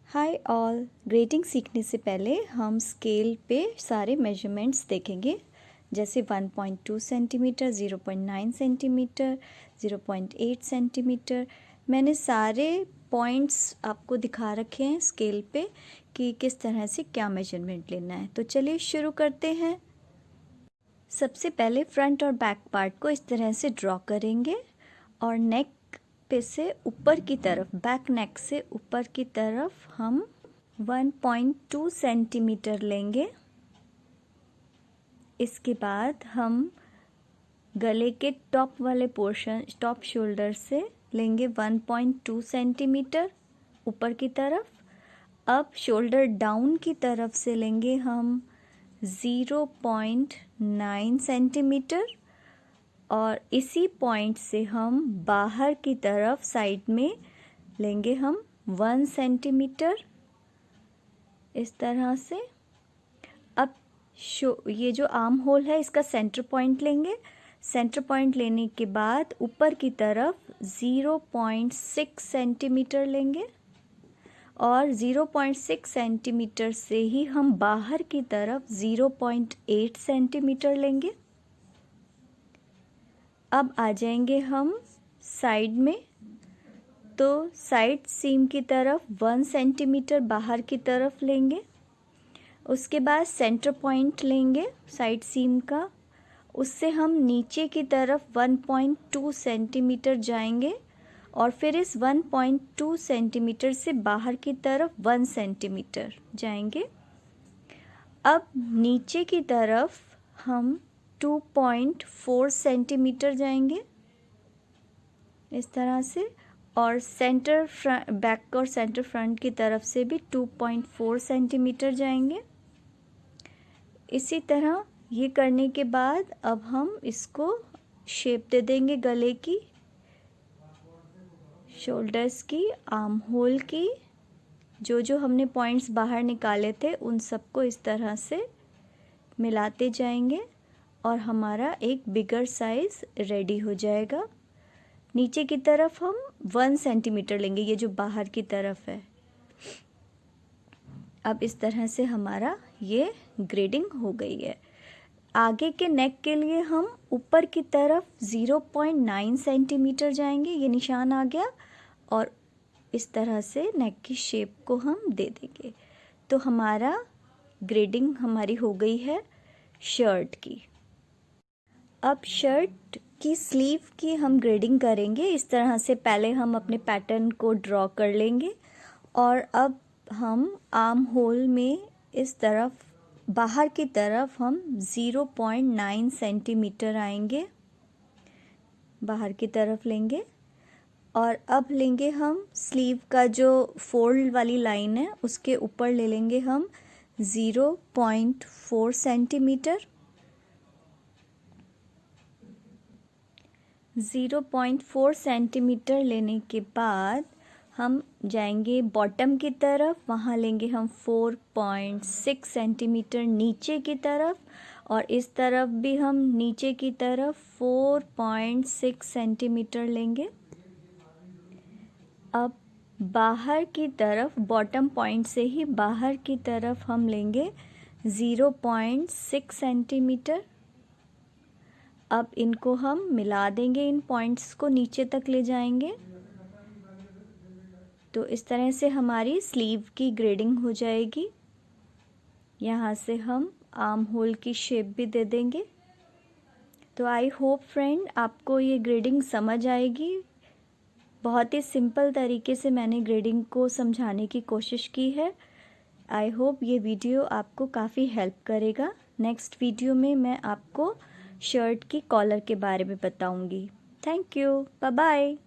Hi all. Grading सीखने से पहले हम स्केल पे सारे मेजरमेंट्स देखेंगे, जैसे 1.2 सेंटीमीटर, 0.9 सेंटीमीटर, 0.8 सेंटीमीटर। मैंने सारे पॉइंट्स आपको दिखा रखे हैं स्केल पे कि किस तरह से क्या मेजरमेंट लेना है। तो चलिए शुरू करते हैं। सबसे पहले फ्रंट और बैक पार्ट को इस तरह से ड्रॉ करेंगे और नेक पे से ऊपर की तरफ, बैक नेक से ऊपर की तरफ हम 1.2 सेंटीमीटर लेंगे। इसके बाद हम गले के टॉप वाले पोर्शन, टॉप शोल्डर से लेंगे 1.2 सेंटीमीटर ऊपर की तरफ। अब शोल्डर डाउन की तरफ से लेंगे हम 0.9 सेंटीमीटर और इसी पॉइंट से हम बाहर की तरफ साइड में लेंगे हम 1 सेंटीमीटर इस तरह से। अब ये जो आर्म होल है इसका सेंटर पॉइंट लेंगे। सेंटर पॉइंट लेने के बाद ऊपर की तरफ 0.6 सेंटीमीटर लेंगे और 0.6 सेंटीमीटर से ही हम बाहर की तरफ 0.8 सेंटीमीटर लेंगे। अब आ जाएंगे हम साइड में, तो साइड सीम की तरफ 1 सेंटीमीटर बाहर की तरफ लेंगे। उसके बाद सेंटर पॉइंट लेंगे साइड सीम का, उससे हम नीचे की तरफ 1.2 सेंटीमीटर जाएंगे और फिर इस 1.2 सेंटीमीटर से बाहर की तरफ 1 सेंटीमीटर जाएंगे। अब नीचे की तरफ हम 2.4 सेंटीमीटर जाएंगे इस तरह से, और सेंटर बैक और सेंटर फ्रंट की तरफ से भी 2.4 सेंटीमीटर जाएंगे। इसी तरह ये करने के बाद अब हम इसको शेप दे देंगे गले की, शोल्डर्स की, आर्म होल की। जो जो हमने पॉइंट्स बाहर निकाले थे उन सबको इस तरह से मिलाते जाएंगे और हमारा एक बिगर साइज रेडी हो जाएगा। नीचे की तरफ हम 1 सेंटीमीटर लेंगे, ये जो बाहर की तरफ है। अब इस तरह से हमारा ये ग्रेडिंग हो गई है। आगे के नेक के लिए हम ऊपर की तरफ 0.9 सेंटीमीटर जाएंगे, ये निशान आ गया, और इस तरह से नेक की शेप को हम दे देंगे। तो हमारा ग्रेडिंग हमारी हो गई है शर्ट की। अब शर्ट की स्लीव की हम ग्रेडिंग करेंगे। इस तरह से पहले हम अपने पैटर्न को ड्रॉ कर लेंगे और अब हम आर्म होल में इस तरफ बाहर की तरफ हम 0.9 सेंटीमीटर आएंगे, बाहर की तरफ लेंगे। और अब लेंगे हम स्लीव का जो फोल्ड वाली लाइन है उसके ऊपर ले लेंगे हम 0.4 सेंटीमीटर। 0.4 सेंटीमीटर लेने के बाद हम जाएंगे बॉटम की तरफ, वहाँ लेंगे हम 4.6 सेंटीमीटर नीचे की तरफ, और इस तरफ भी हम नीचे की तरफ 4.6 सेंटीमीटर लेंगे। अब बाहर की तरफ, बॉटम पॉइंट से ही बाहर की तरफ हम लेंगे 0.6 सेंटीमीटर। अब इनको हम मिला देंगे, इन पॉइंट्स को नीचे तक ले जाएंगे। तो इस तरह से हमारी स्लीव की ग्रेडिंग हो जाएगी। यहाँ से हम आर्म होल की शेप भी दे देंगे। तो आई होप फ्रेंड आपको ये ग्रेडिंग समझ आएगी। बहुत ही सिंपल तरीके से मैंने ग्रेडिंग को समझाने की कोशिश की है। आई होप ये वीडियो आपको काफ़ी हेल्प करेगा। नेक्स्ट वीडियो में मैं आपको शर्ट की कॉलर के बारे में बताऊंगी। Thank you, bye bye.